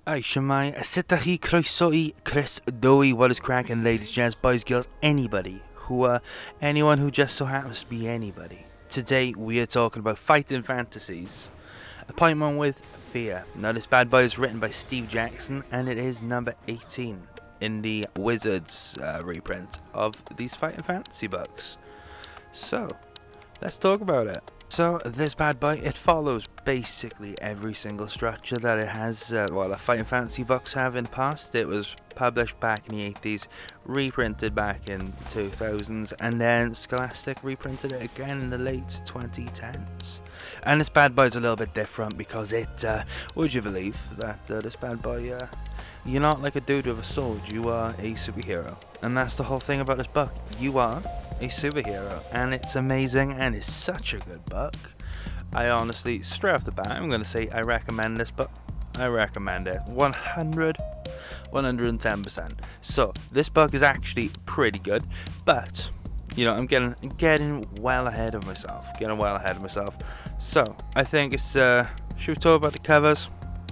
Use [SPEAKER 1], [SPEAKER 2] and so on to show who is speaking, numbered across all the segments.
[SPEAKER 1] Ai, siamai, sut chi croeso I Chris Dowie, what is cracking, ladies, gents, boys, girls, anybody anyone who just so happens to be anybody. Today we are talking about fighting fantasies, appointment with F.E.A.R. Now this bad boy is written by Steve Jackson and it is number 18 in the Wizards reprint of these fighting fantasy books. So, let's talk about it. So this bad boy, it follows basically every single structure that it has, the Fighting Fantasy books have in the past. It was published back in the 80s, reprinted back in the 2000s, and then Scholastic reprinted it again in the late 2010s. And this bad boy is a little bit different because it, would you believe that this bad boy, you're not like a dude with a sword, you are a superhero. And that's the whole thing about this book. You are a superhero, and it's amazing, and it's such a good book. I honestly, straight off the bat, I'm going to say I recommend this book. I recommend it 110%. So this book is actually pretty good, but you know, I'm getting well ahead of myself. So I think it's should we talk about the covers?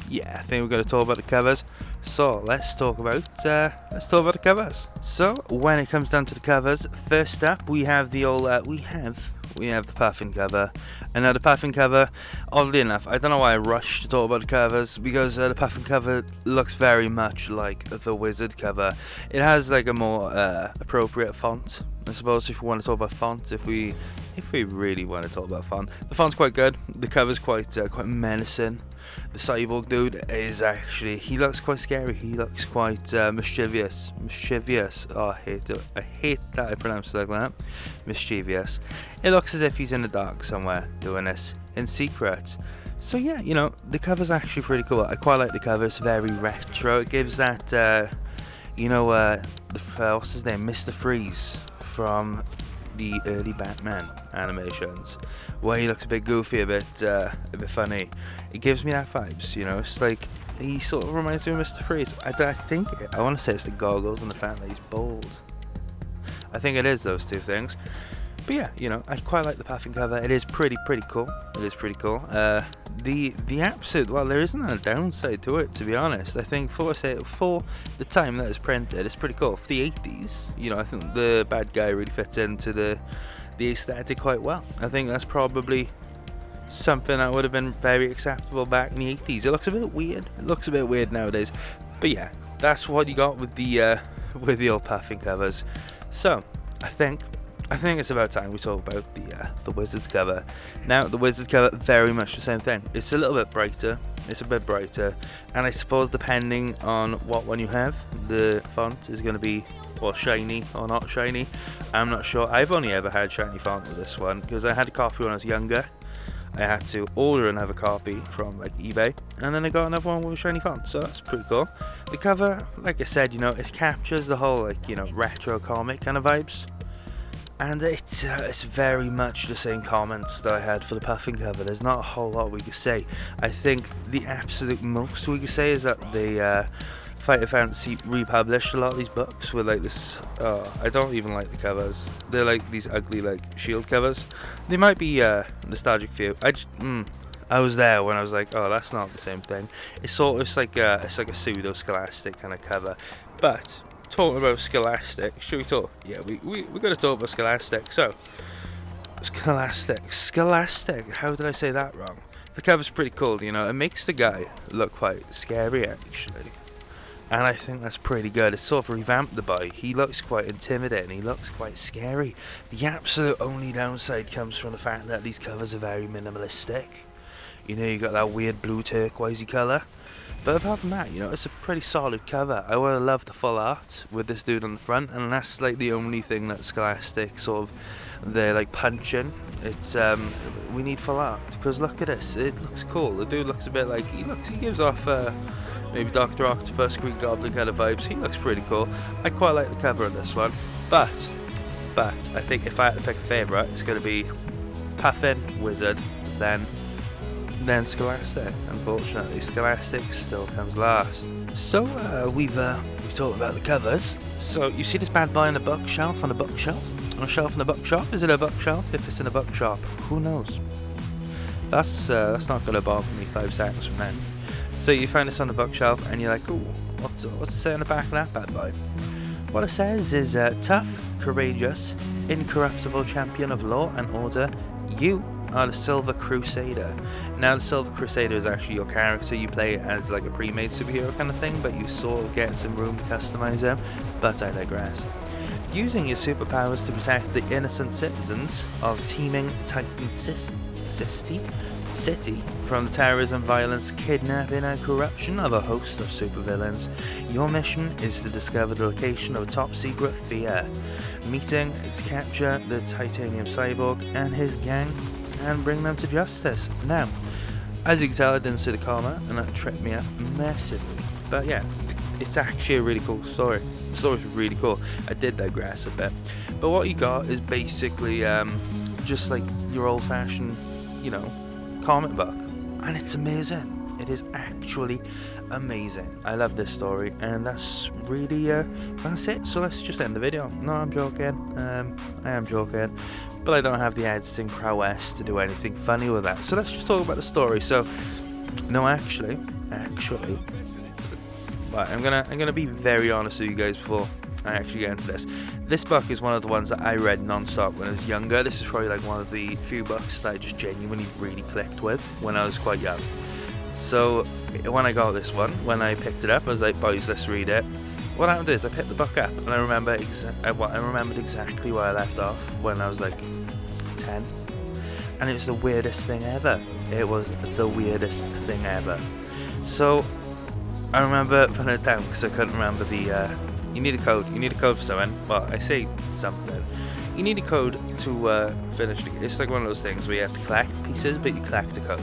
[SPEAKER 1] Yeah, I think we're going to talk about the covers. So let's talk about the covers. So when it comes down to the covers, first up we have the old we have the Puffin cover. And now the Puffin cover, oddly enough, I don't know why I rushed to talk about the covers, because the Puffin cover looks very much like the Wizard cover. It has like a more appropriate font, I suppose, if we want to talk about font. If we really want to talk about font, the font's quite good. The cover's quite menacing. The cyborg dude is actually, he looks quite scary. He looks quite mischievous. Oh, I hate that I pronounce it like that. Mischievous. It looks as if he's in the dark somewhere doing this in secret. So yeah, you know, the cover's actually pretty cool. I quite like the cover. It's very retro. It gives that what's his name, Mr. Freeze from the early Batman animations, where he looks a bit goofy, a bit funny. It gives me that vibes, you know. It's like he sort of reminds me of Mr. Freeze. I want to say it's the goggles and the fact that he's bald. I think it is those two things. But yeah, you know, I quite like the Puffin cover. It is pretty cool. The absolute, well, there isn't a downside to it, to be honest. I think for the time that it's printed, it's pretty cool. For the 80s, you know, I think the bad guy really fits into the aesthetic quite well. I think that's probably something that would have been very acceptable back in the 80s. It looks a bit weird. Nowadays. But yeah, that's what you got with the old Puffin covers. So I think it's about time we talk about the Wizards cover. Now, the Wizards cover, very much the same thing. It's a little bit brighter. And I suppose depending on what one you have, the font is going to be, well, shiny or not shiny. I'm not sure. I've only ever had shiny font with this one, because I had a copy when I was younger. I had to order another copy from like eBay, and then I got another one with a shiny font, so that's pretty cool. The cover, like I said, you know, it captures the whole, like, you know, retro comic kind of vibes. And it's very much the same comments that I had for the Puffin cover. There's not a whole lot we could say. I think the absolute most we could say is that the Fighting Fantasy republished a lot of these books with like this. I don't even like the covers. They're like these ugly like shield covers. They might be nostalgic for you. I was there when I was like, oh, that's not the same thing. It's like a pseudo Scholastic kind of cover, but. Talking about Scholastic, should we talk? Yeah, we're going to talk about Scholastic. So, Scholastic, how did I say that wrong? The cover's pretty cool, you know, it makes the guy look quite scary, actually. And I think that's pretty good. It's sort of revamped the boy. He looks quite intimidating, he looks quite scary. The absolute only downside comes from the fact that these covers are very minimalistic. You know, you got that weird blue turquoisey colour. But apart from that, you know, it's a pretty solid cover. I would have loved the full art with this dude on the front, and that's like the only thing that Scholastic sort of, they're like punching. It's we need full art, because look at this, it looks cool. The dude looks a bit like, he gives off maybe Dr. Octopus, Green Goblin kind of vibes. He looks pretty cool. I quite like the cover of this one, but I think if I had to pick a favourite, it's going to be Puffin, Wizard, then Scholastic. Unfortunately, Scholastic still comes last. So we've talked about the covers. So you see this bad boy on the bookshelf, on a bookshelf? On a shelf in a bookshop? Is it a bookshelf? If it's in a bookshop, who knows? That's not going to bother me 5 seconds from then. So you find this on the bookshelf and you're like, ooh, what's it say on the back of that bad boy? What it says is tough, courageous, incorruptible champion of law and order, you are the Silver Crusader. Now the Silver Crusader is actually your character. You play it as like a pre-made superhero kind of thing, but you sort of get some room to customize them, but I digress. Using your superpowers to protect the innocent citizens of teeming Titan City from the terrorism, violence, kidnapping and corruption of a host of supervillains, your mission is to discover the location of a top-secret F.E.A.R, meeting to capture the Titanium Cyborg and his gang and bring them to justice. Now, as you can tell, I didn't see the comma and that tripped me up massively, but yeah, it's actually a really cool story. The story's really cool. I did digress a bit, but what you got is basically just like your old-fashioned, you know, comic book, and it's amazing. It is actually amazing. I love this story, and that's really that's it. So let's just end the video. No, I'm joking. I am joking, but I don't have the editing prowess to do anything funny with that. So let's just talk about the story. So, no, actually, but I'm gonna be very honest with you guys before I actually get into this. This book is one of the ones that I read non-stop when I was younger. This is probably like one of the few books that I just genuinely really clicked with when I was quite young. So when I got this one, when I picked it up, I was like, boys, let's read it. What happened is I picked the book up and I remembered exactly where I left off when I was like 10, and it was the weirdest thing ever. It was the weirdest thing ever. So I remember putting it down because I couldn't remember the you need a code for something. Well, I say something. You need a code to finish the game. It's like one of those things where you have to collect pieces, but you collect a code.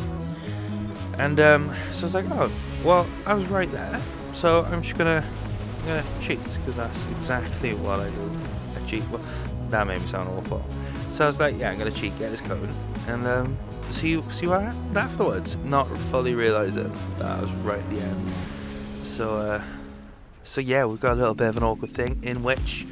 [SPEAKER 1] And so I was like, oh, well, I was right there. So I'm just gonna cheat, because that's exactly what I do. I cheat. Well, that made me sound awful. So I was like, yeah, I'm gonna cheat, get this code, and see what happened afterwards. Not fully realizing that I was right at the end. So yeah, we've got a little bit of an awkward thing in which,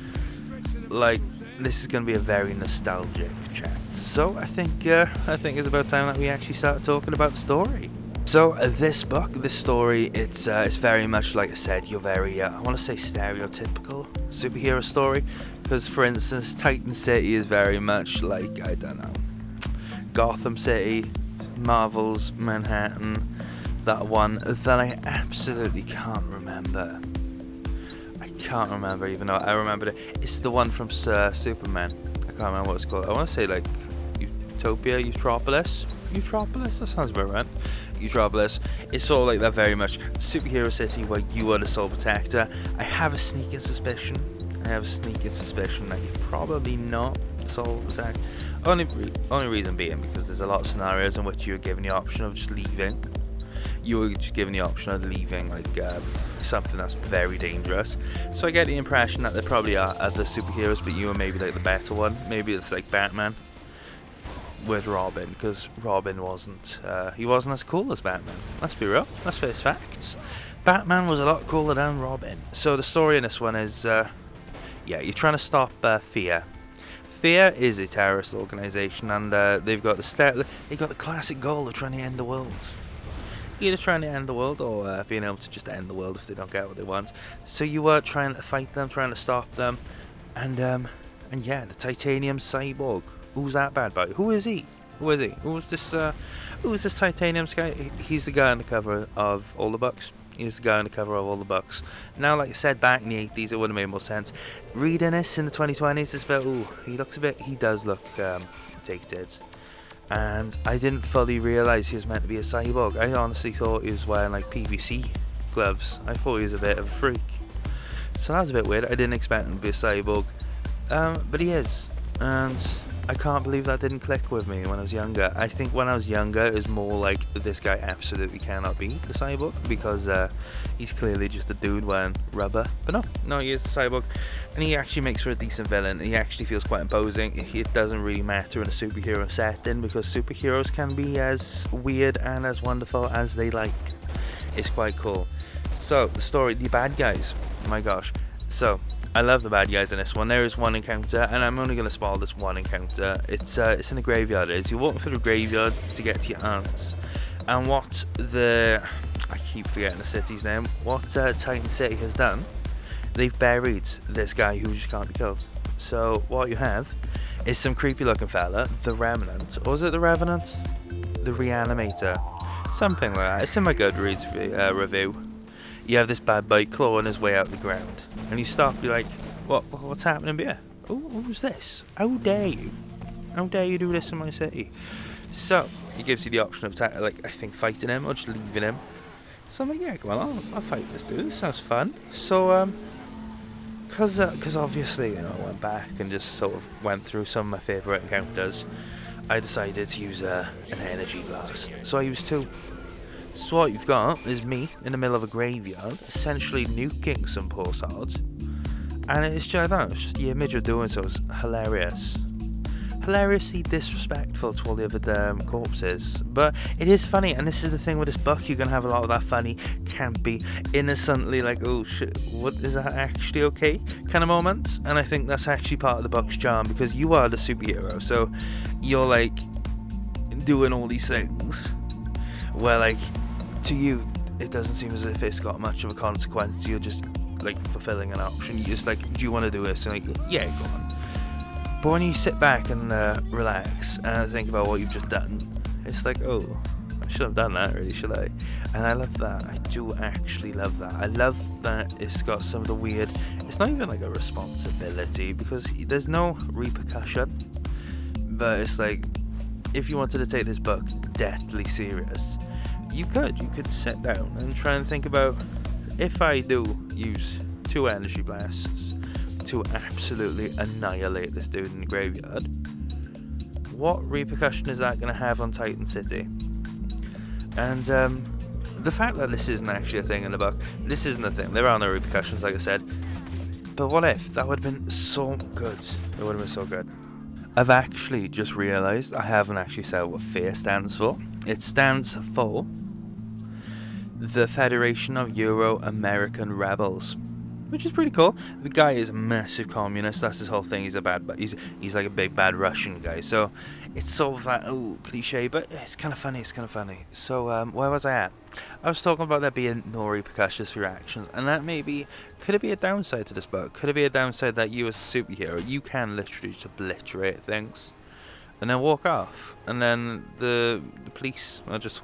[SPEAKER 1] like, this is going to be a very nostalgic chat. So I think it's about time that we actually start talking about the story. So this story, it's very much, like I said, your very I want to say stereotypical superhero story, because for instance, Titan City is very much like, I don't know, Gotham City, Marvel's Manhattan, that one that I absolutely can't remember. Can't remember, even though I remembered it. It's the one from Superman. I can't remember what it's called. I want to say like Utopia, Utropolis. That sounds about right. Utropolis. It's sort of like that, very much superhero city where you are the sole protector. I have a sneaking suspicion that you're probably not the sole protector. Only reason being because there's a lot of scenarios in which you're given the option of just leaving. You were just given the option of leaving, like something that's very dangerous. So I get the impression that there probably are other superheroes, but you are maybe like the better one. Maybe it's like Batman with Robin, because Robin wasn't as cool as Batman. Let's be real. Let's face facts. Batman was a lot cooler than Robin. So the story in this one is, yeah, you're trying to stop F.E.A.R. F.E.A.R is a terrorist organization, and they've got the classic goal of trying to end the world. Either trying to end the world or being able to just end the world if they don't get what they want. So you are trying to fight them, trying to stop them, and yeah, the Titanium Cyborg. Who's that bad boy? Who is he? Who's this Titanium guy? He's the guy on the cover of all the books. Now, like I said, back in the 80s, it would have made more sense. Reading this in the 2020s, it's about, he does look dated. And I didn't fully realise he was meant to be a cyborg. I honestly thought he was wearing like PVC gloves. I thought he was a bit of a freak. So that was a bit weird. I didn't expect him to be a cyborg. But he is. And I can't believe that didn't click with me when I was younger. I think when I was younger, it was more like, this guy absolutely cannot be the cyborg, because he's clearly just a dude wearing rubber. But no, he is the cyborg. And he actually makes for a decent villain. He actually feels quite imposing. It doesn't really matter in a superhero setting, because superheroes can be as weird and as wonderful as they like. It's quite cool. So, the story, the bad guys. Oh my gosh. So, I love the bad guys in this one. There is one encounter, and I'm only going to spoil this one encounter. It's in the graveyard. You're walking through the graveyard to get to your aunts. And what the I keep forgetting the city's name. What Titan City has done, they've buried this guy who just can't be killed. So what you have is some creepy looking fella, the Remnant, or was it the Revenant? The Reanimator, something like that. It's in my Goodreads review. You have this bad boy clawing his way out the ground, and you stop. You're like, what's happening here? Oh, who's this? How dare you? How dare you do this in my city? So he gives you the option of I think fighting him or just leaving him. So I'm like, yeah, come on, I'll fight this dude. This sounds fun. So because obviously, I went back and just sort of went through some of my favourite encounters. I decided to use an energy blast. So I used two. So what you've got is me in the middle of a graveyard, essentially nuking some poor sods. And it's just, I don't know, it's just the image of doing so is hilarious. Hilariously disrespectful to all the other corpses. But it is funny, and this is the thing with this book, you're going to have a lot of that funny, campy, innocently like, oh shit, what is that actually okay kind of moments. And I think that's actually part of the book's charm, because you are the superhero, so you're like doing all these things where like to you it doesn't seem as if it's got much of a consequence. You're just like fulfilling an option. You just like, do you want to do this? And like, yeah, go on. But when you sit back and relax and think about what you've just done, it's like, oh, I should have done that, really, should I? And I love that. I do actually love that. I love that it's got some of the weird, it's not even like a responsibility, because there's no repercussion, but it's like, if you wanted to take this book deathly serious, you could sit down and try and think about, if I do use 2 energy blasts to absolutely annihilate this dude in the graveyard, what repercussion is that going to have on Titan City? And the fact that this isn't actually a thing in the book, this isn't a thing, there are no repercussions, like I said, but what if? That would have been so good. It would have been so good. I've actually just realised I haven't actually said what F.E.A.R stands for. It stands for the Federation of Euro-American Rebels, which is pretty cool. The guy is a massive communist. That's his whole thing. He's a bad, but he's like a big bad Russian guy. So it's sort of like, oh, cliche, but it's kind of funny. It's kind of funny. So where was I at? I was talking about there being no repercussions for your actions, and that maybe could it be a downside to this book? Could it be a downside that you as a superhero, you can literally just obliterate things and then walk off, and then the police are just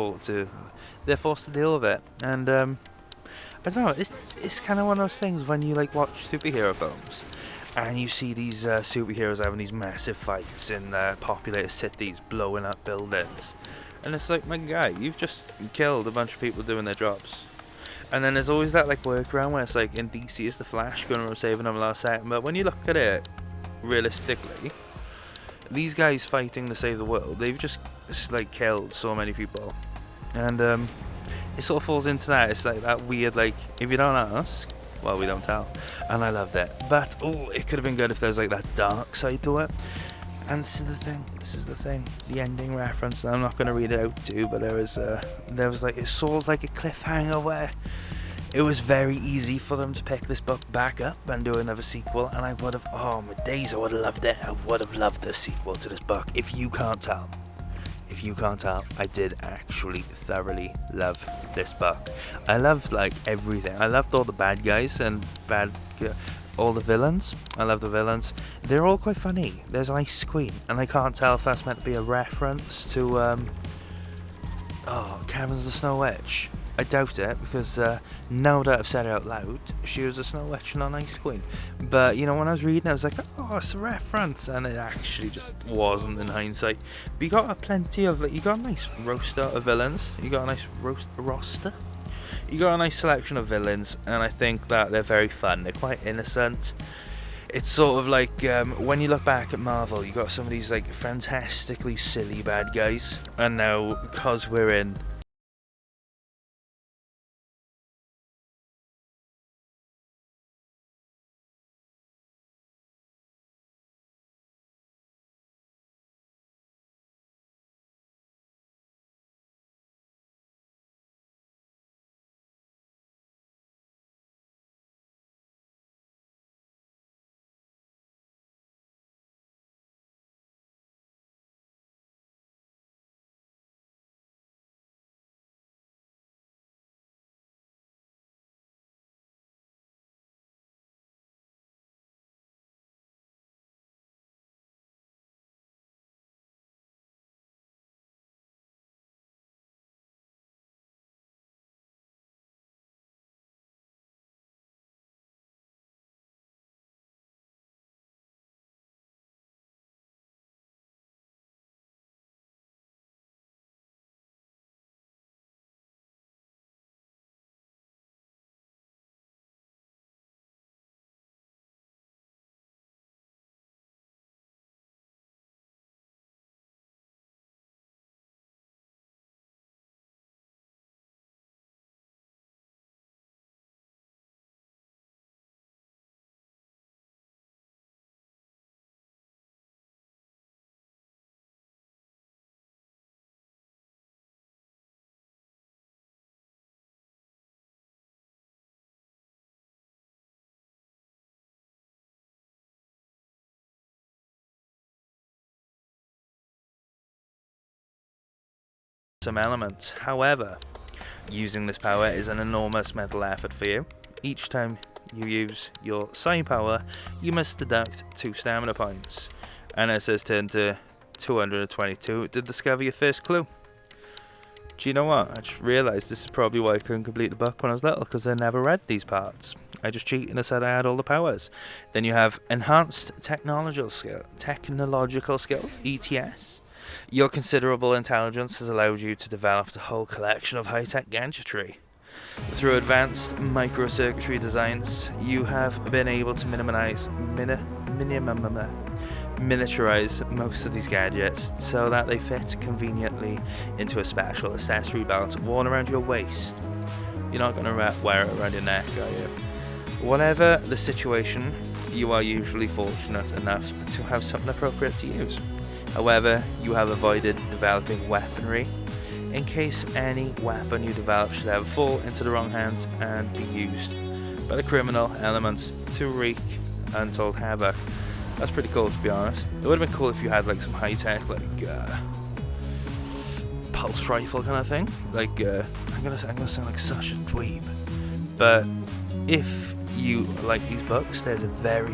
[SPEAKER 1] they're forced to deal with it. And I don't know, it's kind of one of those things when you like watch superhero films and you see these superheroes having these massive fights in populated cities, blowing up buildings, and it's like, my guy, you've just killed a bunch of people doing their jobs. And then there's always that like workaround where it's like, in DC it's the Flash going around saving them last second, but when you look at it realistically, these guys fighting to save the world, they've just like killed so many people. And it sort of falls into that. It's like that weird, like, if you don't ask, well, we don't tell. And I loved it. But oh, it could have been good if there's like that dark side to it. And this is the thing, the ending reference, and I'm not going to read it out to you, but there was like, it's sort of like a cliffhanger where it was very easy for them to pick this book back up and do another sequel, and I would have, oh my days, I would have loved it. I would have loved the sequel to this book. If you can't tell, I did actually thoroughly love this book. I loved like everything. I loved all the bad guys and all the villains. I love the villains. They're all quite funny. There's Ice Queen, and I can't tell if that's meant to be a reference to Cameron's the Snow Witch. I doubt it, because now that I've said it out loud, she was a Snow Witch and not Ice Queen. But when I was reading, I was like, oh, it's a reference, and it actually just wasn't in hindsight. But you got plenty of, you got a nice roster of villains. You got a nice roster. You got a nice selection of villains, and I think that they're very fun. They're quite innocent. It's sort of like when you look back at Marvel, you got some of these like fantastically silly bad guys, and now because we're in some elements. However, using this power is an enormous mental effort for you. Each time you use your psi power, you must deduct 2 stamina points. And it says turn to 222 to discover your first clue. Do you know what? I just realised this is probably why I couldn't complete the book when I was little, because I never read these parts. I just cheated and I said I had all the powers. Then you have enhanced technological skills, ETS. Your considerable intelligence has allowed you to develop a whole collection of high-tech gadgetry. Through advanced microcircuitry designs, you have been able to miniaturize most of these gadgets so that they fit conveniently into a special accessory belt worn around your waist. You're not going to wear it around your neck, are you? Whatever the situation, you are usually fortunate enough to have something appropriate to use. However, you have avoided developing weaponry in case any weapon you develop should ever fall into the wrong hands and be used by the criminal elements to wreak untold havoc. That's pretty cool, to be honest. It would have been cool if you had like some high-tech, like pulse rifle kind of thing. Like I'm gonna sound like such a dweeb, but if you like these books, there's a very,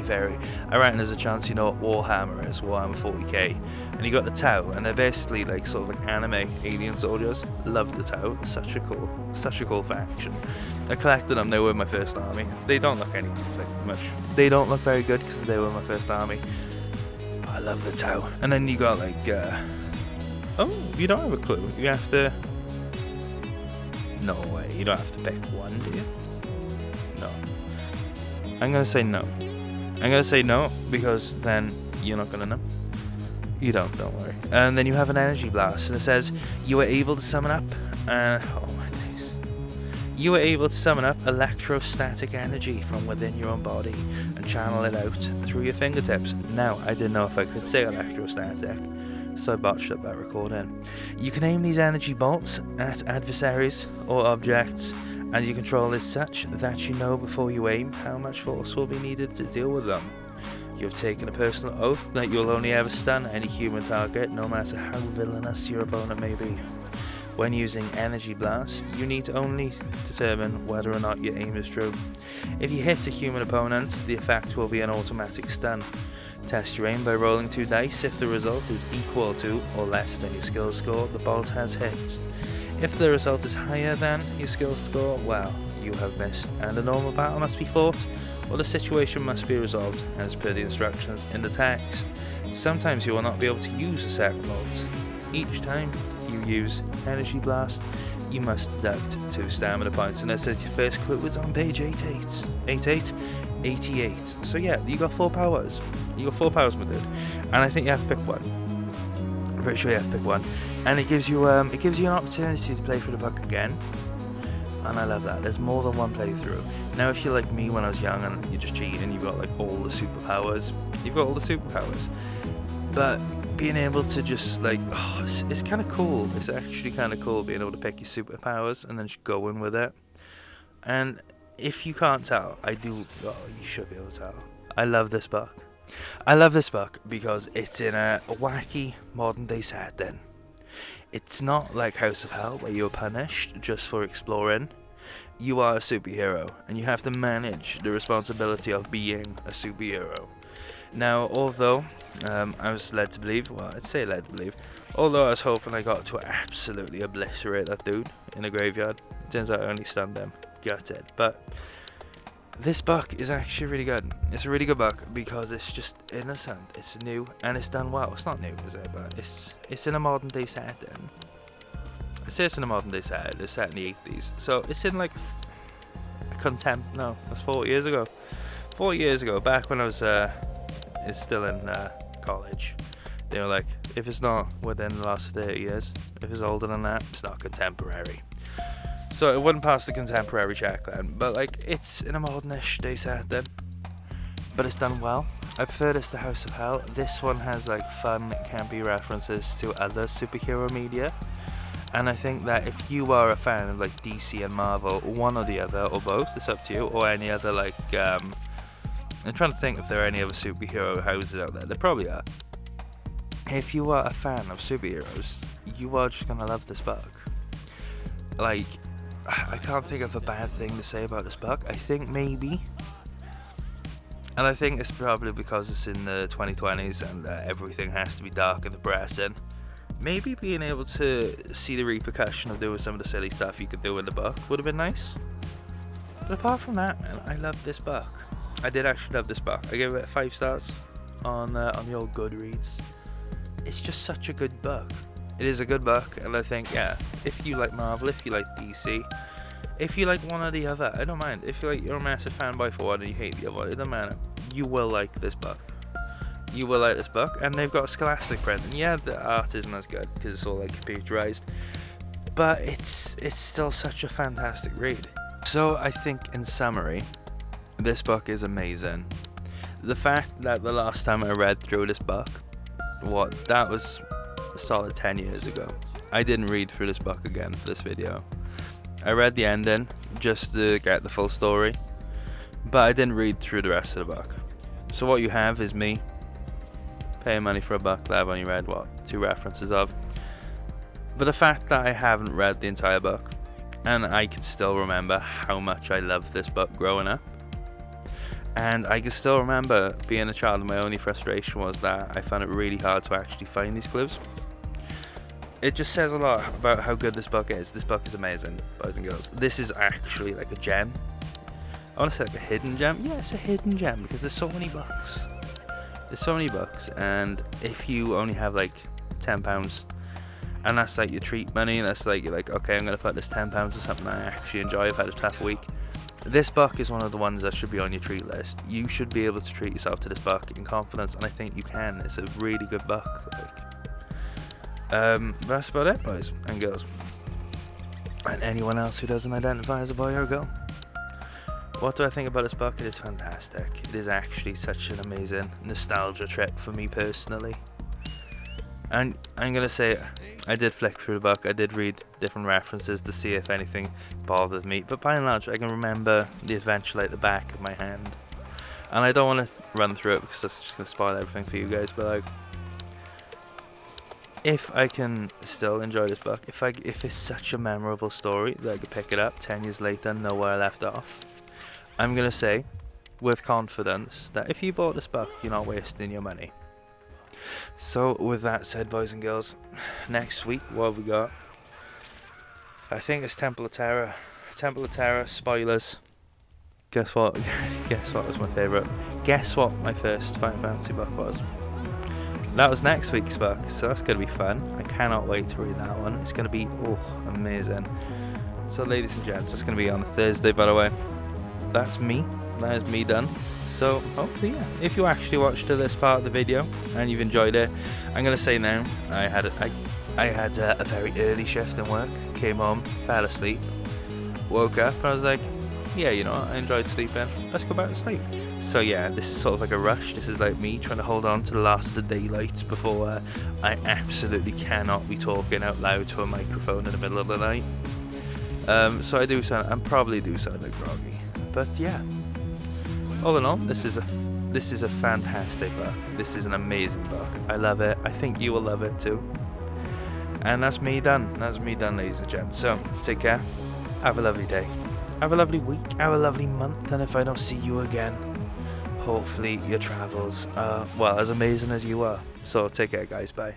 [SPEAKER 1] I reckon there's a chance you know what Warhammer is, Warhammer 40k, and you got the Tau, and they're basically like sort of like anime alien soldiers. Love the Tau, such a cool faction. I collected them. They were my first army. They don't look they don't look very good because they were my first army. I love the Tau. And then you got like oh, you don't have a clue. You have to, no way, you don't have to pick one, do you? No. I'm gonna say no. I'm gonna say no because then you're not gonna know. You don't worry. And then you have an energy blast, and it says you were able to summon up. Oh my days! You were able to summon up electrostatic energy from within your own body and channel it out through your fingertips. Now, I didn't know if I could say electrostatic, so I botched up that recording. You can aim these energy bolts at adversaries or objects, and you control this such that you know before you aim how much force will be needed to deal with them. You have taken a personal oath that you'll only ever stun any human target, no matter how villainous your opponent may be. When using Energy Blast, you need to only determine whether or not your aim is true. If you hit a human opponent, the effect will be an automatic stun. Test your aim by rolling 2 dice. If the result is equal to or less than your skill score, the bolt has hit. If the result is higher than your skill score, well, you have missed, and a normal battle must be fought, or the situation must be resolved as per the instructions in the text. Sometimes you will not be able to use a second bolt. Each time you use Energy Blast, you must deduct 2 stamina points, and it says your first clue is on page 88. So yeah, you got 4 powers. You got 4 powers, my dude, and I think you have to pick one. I'm pretty sure you have to pick one, and it gives you an opportunity to play through the book again. And I love that. There's more than one playthrough. Now, if you're like me when I was young and you're just cheating and you've got like all the superpowers, you've got all the superpowers. But being able to just like, it's kind of cool. It's actually kind of cool being able to pick your superpowers and then just go in with it. And if you can't tell, you should be able to tell. I love this book. I love this book because it's in a wacky modern day setting. It's not like House of Hell where you're punished just for exploring. You are a superhero and you have to manage the responsibility of being a superhero. Now, although I was led to believe, although I was hoping I got to absolutely obliterate that dude in a graveyard, it turns out I only stunned him. Gutted. But this book is actually really good. It's a really good book because it's just innocent, it's new, and it's done well. It's not new, is it? But it's in a modern day setting. I say it's in a modern day setting. It's set in the 80s, so it's in like that's 40 years ago. 40 years ago, back when I was still in college. They were like, if it's not within the last 30 years, if it's older than that, it's not contemporary. So it wouldn't pass the contemporary check then, but like it's in a modernish day setting, but it's done well. I prefer this to House of Hell. This one has like fun, campy references to other superhero media, and I think that if you are a fan of like DC and Marvel, one or the other, or both, it's up to you, or any other like, I'm trying to think if there are any other superhero houses out there. There probably are. if you are a fan of superheroes, you are just gonna love this book. Like, I can't think of a bad thing to say about this book. I think maybe, and I think it's probably because it's in the 2020s and everything has to be dark and depressing. Maybe being able to see the repercussion of doing some of the silly stuff you could do in the book would have been nice. But apart from that, man, I love this book. I did actually love this book. I gave it 5 stars on the old Goodreads. It's just such a good book. It is a good book, and I think, yeah, if you like Marvel, if you like DC, if you like one or the other, I don't mind. If you're a massive fanboy for one and you hate the other one, it doesn't matter. You will like this book. You will like this book, and they've got a Scholastic print. And yeah, the art isn't as good because it's all like computerized, but it's still such a fantastic read. So I think, in summary, this book is amazing. The fact that the last time I read through this book, that was a solid 10 years ago. I didn't read through this book again for this video. I read the ending just to get the full story, but I didn't read through the rest of the book. So what you have is me paying money for a book that I've only read 2 references of. But the fact that I haven't read the entire book, and I can still remember how much I loved this book growing up, and I can still remember being a child and my only frustration was that I found it really hard to actually find these clues. It just says a lot about how good this book is. This book is amazing, boys and girls. This is actually like a gem. I want to say like a hidden gem. Yeah, it's a hidden gem because there's so many books. There's so many books, and if you only have like £10, and that's like your treat money, and that's like you're like, okay, I'm gonna put this £10 to something I actually enjoy. I've had a tough week. This book is one of the ones that should be on your treat list. You should be able to treat yourself to this book in confidence, and I think you can. It's a really good book. That's about it, boys and girls, and anyone else who doesn't identify as a boy or a girl. What do I think about this book? It is fantastic. It is actually such an amazing nostalgia trip for me personally. And I'm gonna say, I did flick through the book. I did read different references to see if anything bothered me, but by and large I can remember the adventure like the back of my hand. And I don't want to run through it because that's just gonna spoil everything for you guys, but like, if I can still enjoy this book, if it's such a memorable story that I could pick it up 10 years later and know where I left off, I'm gonna say with confidence that if you bought this book, you're not wasting your money. So with that said, boys and girls, next week what have we got? I think it's Temple of Terror. Temple of Terror, spoilers. Guess what? Guess what was my favourite? Guess what my first Final Fantasy book was? That was next week's book, so that's going to be fun. I cannot wait to read that one. It's going to be, amazing. So ladies and gents, it's going to be on a Thursday, by the way. That's me. That is me done. So hopefully, yeah, if you actually watched to this part of the video and you've enjoyed it, I'm going to say now, I had a very early shift in work, came home, fell asleep, woke up, and I was like, yeah, you know, I enjoyed sleeping, let's go back to sleep. So yeah, this is sort of like a rush. This is like me trying to hold on to the last of the daylight before I absolutely cannot be talking out loud to a microphone in the middle of the night. So I probably do sound like groggy, but yeah. All in all, this is a fantastic book. This is an amazing book. I love it. I think you will love it too. And that's me done. That's me done, ladies and gents. So take care. Have a lovely day. Have a lovely week. Have a lovely month. And if I don't see you again, hopefully your travels are, well, as amazing as you are. So take care, guys. Bye.